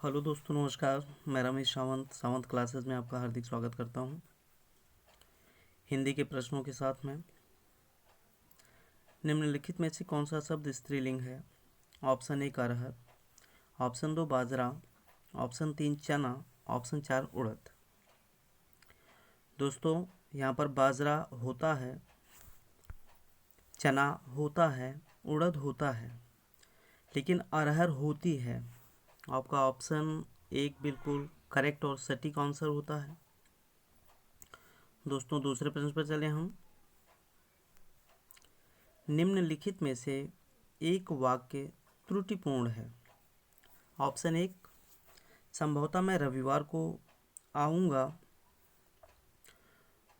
Hello दोस्तों, नमस्कार। मैं रमेश सावंत क्लासेस में आपका हार्दिक स्वागत करता हूं। हिंदी के प्रश्नों के साथ में निम्नलिखित में से कौन सा शब्द स्त्रीलिंग है? ऑप्शन 1 अरहर, ऑप्शन 2 बाजरा, ऑप्शन 3 चना, ऑप्शन 4 उड़द। दोस्तों, यहाँ पर बाजरा होता है, चना होता है, उड़द होता है, लेकिन अरहर होती है। आपका ऑप्शन 1 बिल्कुल करेक्ट और सटीक आंसर होता है। दोस्तों, दूसरे प्रश्न पर चले हम। निम्नलिखित में से एक वाक्य त्रुटिपूर्ण है। ऑप्शन 1 संभवतः मैं रविवार को आऊँगा।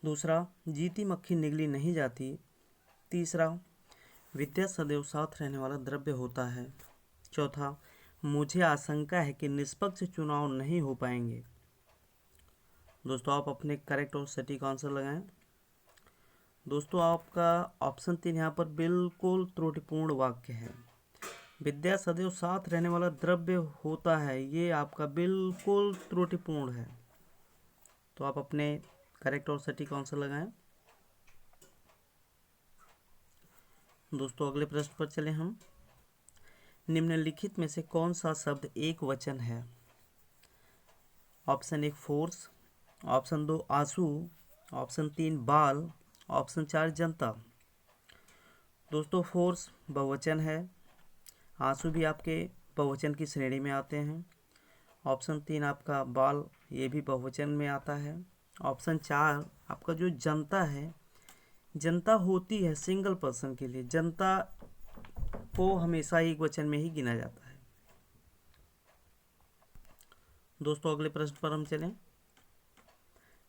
दूसरा, जीती मक्खी निगली नहीं जाती। तीसरा, विद्या सदैव साथ रहने वाला द्रव्य होता है। चौथा, मुझे आशंका है कि निष्पक्ष चुनाव नहीं हो पाएंगे। दोस्तों, आप अपने करेक्ट और सटीक आंसर लगाएं। दोस्तों, आपका ऑप्शन 3 यहाँ पर बिल्कुल त्रुटिपूर्ण वाक्य है। विद्या सदैव साथ रहने वाला द्रव्य होता है, ये आपका बिल्कुल त्रुटिपूर्ण है। तो आप अपने करेक्ट और सटीक आंसर लगाएं। दोस्तों, अगले प्रश्न पर चले हम। निम्नलिखित में से कौन सा शब्द एक वचन है? ऑप्शन 1 फोर्स, ऑप्शन 2 आंसू, ऑप्शन 3 बाल, ऑप्शन 4 जनता। दोस्तों, फोर्स बहुवचन है, आंसू भी आपके बहुवचन की श्रेणी में आते हैं। ऑप्शन 3 आपका बाल, ये भी बहुवचन में आता है। ऑप्शन 4 आपका जो जनता है, जनता होती है सिंगल पर्सन के लिए, जनता को हमेशा एक वचन में ही गिना जाता है। दोस्तों, अगले प्रश्न पर हम चलें।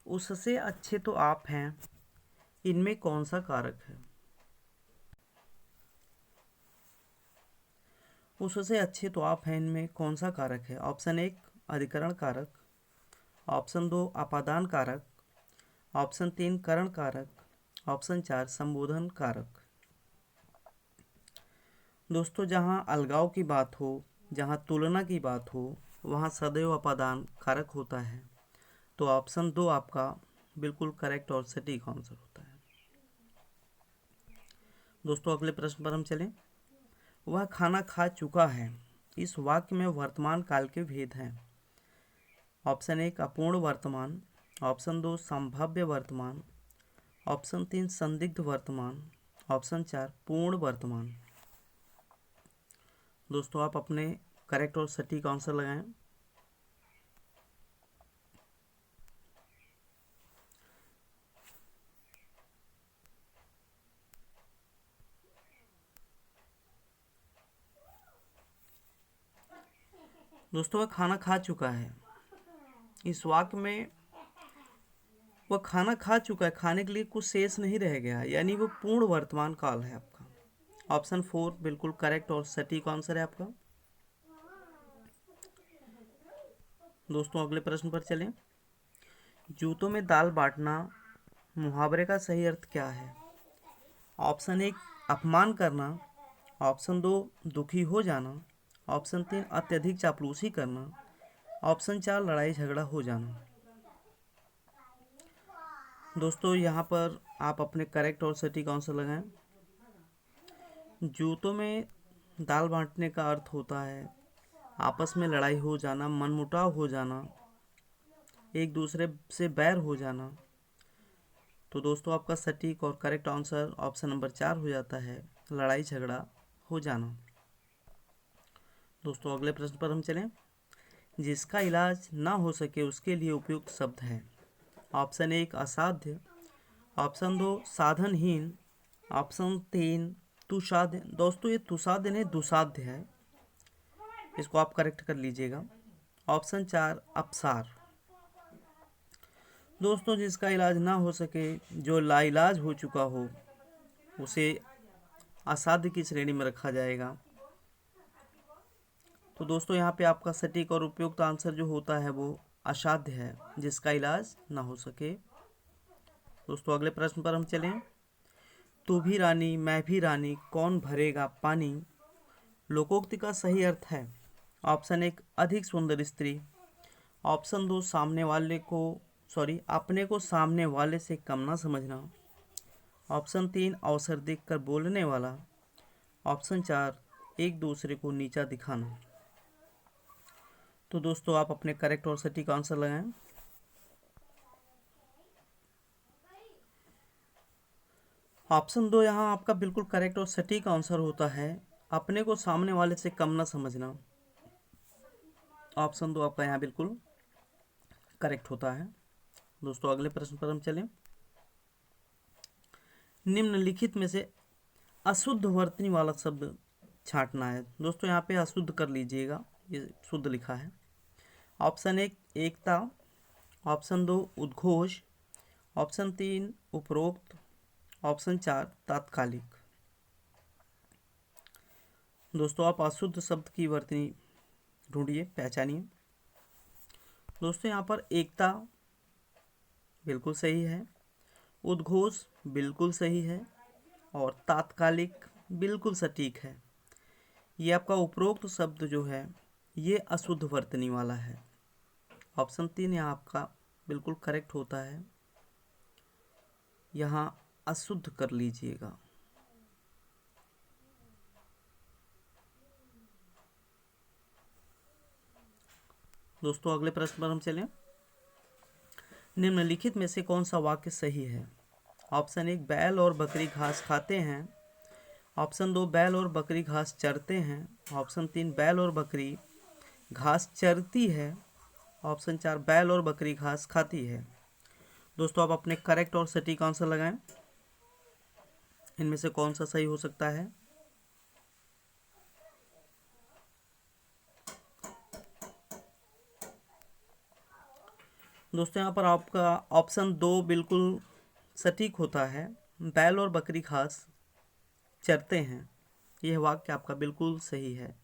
उससे अच्छे तो आप हैं, इनमें कौन सा कारक है? उससे अच्छे तो आप हैं, इनमें कौन सा कारक है? ऑप्शन 1 अधिकरण कारक, ऑप्शन 2 अपादान कारक, ऑप्शन 3 करण कारक, ऑप्शन 4 संबोधन कारक। दोस्तों, जहाँ अलगाव की बात हो, जहाँ तुलना की बात हो, वहाँ सदैव अपादान कारक होता है। तो ऑप्शन 2 आपका बिल्कुल करेक्ट और सटीक आंसर होता है। दोस्तों, अगले प्रश्न पर हम चलें। वह खाना खा चुका है, इस वाक्य में वर्तमान काल के भेद हैं। ऑप्शन 1 अपूर्ण वर्तमान, ऑप्शन 2 संभाव्य वर्तमान, ऑप्शन 3 संदिग्ध वर्तमान, ऑप्शन 4 पूर्ण वर्तमान। दोस्तों, आप अपने करेक्ट और सटीक आंसर लगाएं। दोस्तों, वह खाना खा चुका है, इस वाक्य में वह खाना खा चुका है, खाने के लिए कुछ शेष नहीं रह गया, यानी वो पूर्ण वर्तमान काल है आपका। ऑप्शन 4 बिल्कुल करेक्ट और सटीक आंसर है आपका। दोस्तों, अगले प्रश्न पर चलें। जूतों में दाल बांटना मुहावरे का सही अर्थ क्या है? ऑप्शन 1 अपमान करना, ऑप्शन 2 दुखी हो जाना, ऑप्शन 3 अत्यधिक चापलूसी करना, ऑप्शन 4 लड़ाई झगड़ा हो जाना। दोस्तों, यहाँ पर आप अपने करेक्ट और सटीक आंसर लगाएं। जूतों में दाल बांटने का अर्थ होता है आपस में लड़ाई हो जाना, मनमुटाव हो जाना, एक दूसरे से बैर हो जाना। तो दोस्तों, आपका सटीक और करेक्ट आंसर ऑप्शन नंबर 4 हो जाता है, लड़ाई झगड़ा हो जाना। दोस्तों, अगले प्रश्न पर हम चलें। जिसका इलाज ना हो सके उसके लिए उपयुक्त शब्द है। ऑप्शन 1 असाध्य, ऑप्शन 2 साधनहीन, ऑप्शन 3 तुसाध्य। दोस्तों, ये तुसाध्य नहीं दुसाध्य है, इसको आप करेक्ट कर लीजिएगा। ऑप्शन 4 अपसार। दोस्तों, जिसका इलाज ना हो सके, जो लाइलाज हो चुका हो, उसे असाध्य की श्रेणी में रखा जाएगा। तो दोस्तों, यहाँ पे आपका सटीक और उपयुक्त आंसर जो होता है वो असाध्य है, जिसका इलाज ना हो सके। दोस्तों, अगले प्रश्न पर हम चलें। तू भी रानी मैं भी रानी कौन भरेगा पानी लोकोक्ति का सही अर्थ है। ऑप्शन एक अधिक सुंदर स्त्री। ऑप्शन दो अपने को सामने वाले से कम ना समझना। ऑप्शन तीन अवसर देखकर बोलने वाला। ऑप्शन चार एक दूसरे को नीचा दिखाना। तो दोस्तों आप अपने करेक्ट और सटीक आंसर लगाएं। ऑप्शन दो यहाँ आपका बिल्कुल करेक्ट और सटीक आंसर होता है, अपने को सामने वाले से कम ना समझना। ऑप्शन दो आपका यहाँ बिल्कुल करेक्ट होता है। दोस्तों अगले प्रश्न पर हम चलें। निम्नलिखित में से अशुद्ध वर्तनी वाला शब्द छांटना है। दोस्तों यहाँ पे अशुद्ध कर लीजिएगा, ये शुद्ध लिखा है। ऑप्शन एक एकता। ऑप्शन दो उद्घोष। ऑप्शन तीन उपरोक्त। ऑप्शन चार तात्कालिक। दोस्तों आप अशुद्ध शब्द की वर्तनी ढूंढिए, पहचानिए। दोस्तों यहाँ पर एकता बिल्कुल सही है, उद्घोष बिल्कुल सही है और तात्कालिक बिल्कुल सटीक है। ये आपका उपरोक्त शब्द जो है ये अशुद्ध वर्तनी वाला है। ऑप्शन तीन यहाँ आपका बिल्कुल करेक्ट होता है, यहाँ अशुद्ध कर लीजिएगा। दोस्तों अगले प्रश्न पर हम चलें। निम्नलिखित में से कौन सा वाक्य सही है? ऑप्शन एक बैल और बकरी घास खाते हैं। ऑप्शन दो बैल और बकरी घास चरते हैं। ऑप्शन तीन बैल और बकरी घास चरती है। ऑप्शन चार बैल और बकरी घास खाती है। दोस्तों आप अपने करेक्ट और सटीक आंसर लगाएं, इनमें से कौन सा सही हो सकता है? दोस्तों यहाँ पर आपका ऑप्शन दो बिल्कुल सटीक होता है, बैल और बकरी घास चरते हैं। यह वाक्य आपका बिल्कुल सही है।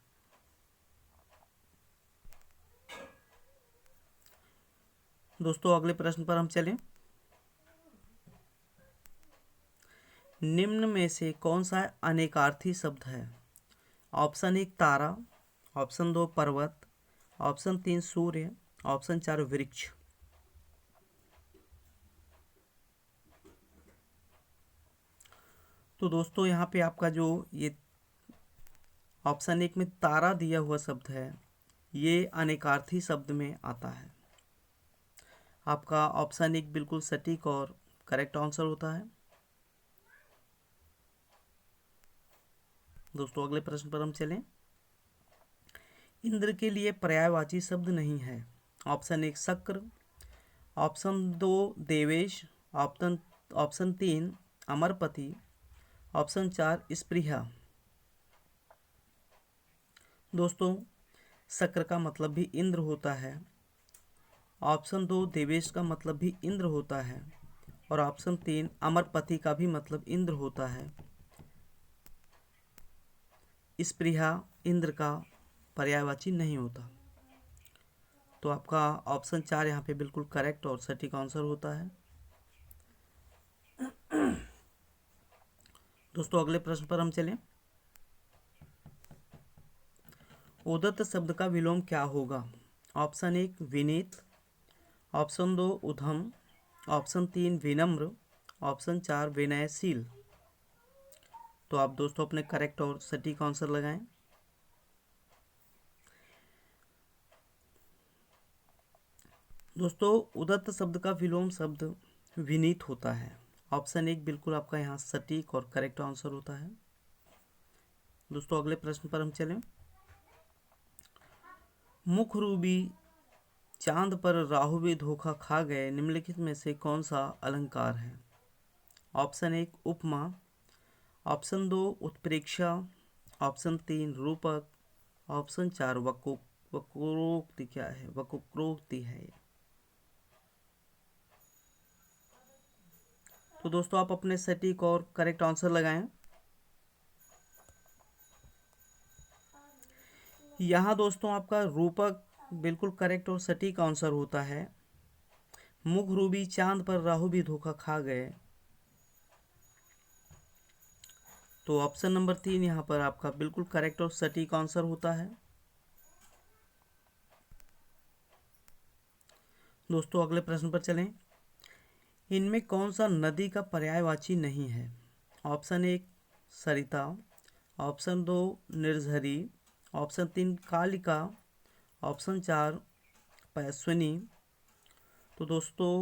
दोस्तों अगले प्रश्न पर हम चलें। निम्न में से कौन सा अनेकार्थी शब्द है? ऑप्शन एक तारा। ऑप्शन दो पर्वत। ऑप्शन तीन सूर्य। ऑप्शन चार वृक्ष। तो दोस्तों यहाँ पे आपका जो ये ऑप्शन एक में तारा दिया हुआ शब्द है ये अनेकार्थी शब्द में आता है। आपका ऑप्शन एक बिल्कुल सटीक और करेक्ट आंसर होता है। दोस्तों अगले प्रश्न पर हम चलें। इंद्र के लिए पर्यायवाची शब्द नहीं है। ऑप्शन एक शक्र। ऑप्शन दो देवेश। ऑप्शन तीन अमरपति। ऑप्शन चार स्पृहा। दोस्तों शक्र का मतलब भी इंद्र होता है। ऑप्शन दो देवेश का मतलब भी इंद्र होता है और ऑप्शन तीन अमरपति का भी मतलब इंद्र होता है। स्पृहा इंद्र का पर्यायवाची नहीं होता। तो आपका ऑप्शन चार यहाँ पे बिल्कुल करेक्ट और सटीक आंसर होता है। दोस्तों अगले प्रश्न पर हम चलें। उदत्त शब्द का विलोम क्या होगा? ऑप्शन एक विनीत। ऑप्शन दो उधम। ऑप्शन तीन विनम्र। ऑप्शन चार विनयशील। तो आप दोस्तों अपने करेक्ट और सटीक आंसर लगाएं। दोस्तों उदत्त शब्द का विलोम शब्द विनीत होता है। ऑप्शन एक बिल्कुल आपका यहाँ सटीक और करेक्ट आंसर होता है। दोस्तों अगले प्रश्न पर हम चलें। मुखरूबी चांद पर राहु भी धोखा खा गए, निम्नलिखित में से कौन सा अलंकार है? ऑप्शन एक उपमा। ऑप्शन दो उत्प्रेक्षा। ऑप्शन तीन रूपक। ऑप्शन चार वक्रोक्ति। क्या है? वक्रोक्ति है ये। तो दोस्तों आप अपने सटीक और करेक्ट आंसर लगाएं। यहाँ दोस्तों आपका रूपक बिल्कुल करेक्ट और सटीक आंसर होता है। मुखरूबी चांद पर राहु भी धोखा खा गए, तो ऑप्शन नंबर तीन यहाँ पर आपका बिल्कुल करेक्ट और सटीक आंसर होता है। दोस्तों अगले प्रश्न पर चलें। इनमें कौन सा नदी का पर्यायवाची नहीं है? ऑप्शन 1 सरिता, ऑप्शन 2 निर्झरी, ऑप्शन 3 कालिका, ऑप्शन 4 पैस्विनी। तो दोस्तों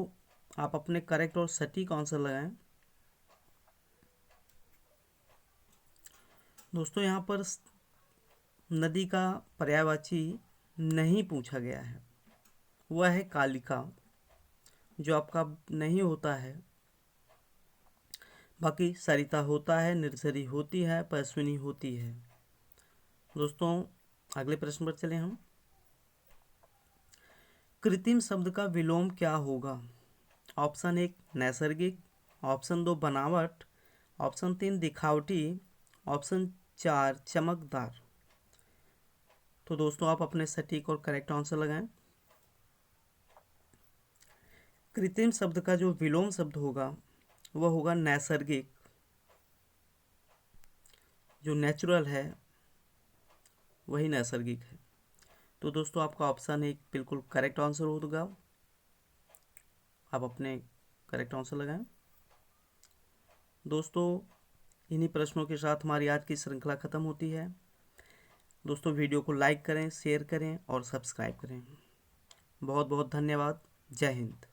आप अपने करेक्ट और सटीक आंसर लगाएं। दोस्तों यहाँ पर नदी का पर्यायवाची नहीं पूछा गया है, वह है कालिका, जो आपका नहीं होता है। बाकी सरिता होता है, निर्झरी होती है, पैस्विनी होती है। दोस्तों अगले प्रश्न पर चले हम। कृत्रिम शब्द का विलोम क्या होगा? ऑप्शन 1 नैसर्गिक, ऑप्शन 2 बनावट, ऑप्शन 3 दिखावटी, ऑप्शन 4 चमकदार। तो दोस्तों आप अपने सटीक और करेक्ट आंसर लगाएं। कृत्रिम शब्द का जो विलोम शब्द होगा वह होगा नैसर्गिक, जो नेचुरल है वही नैसर्गिक है। तो दोस्तों आपका ऑप्शन 1 बिल्कुल करेक्ट आंसर होगा। आप अपने करेक्ट आंसर लगाएं। दोस्तों इन्हीं प्रश्नों के साथ हमारी आज की श्रृंखला ख़त्म होती है। दोस्तों वीडियो को लाइक करें, शेयर करें और सब्सक्राइब करें। बहुत बहुत धन्यवाद। जय हिंद।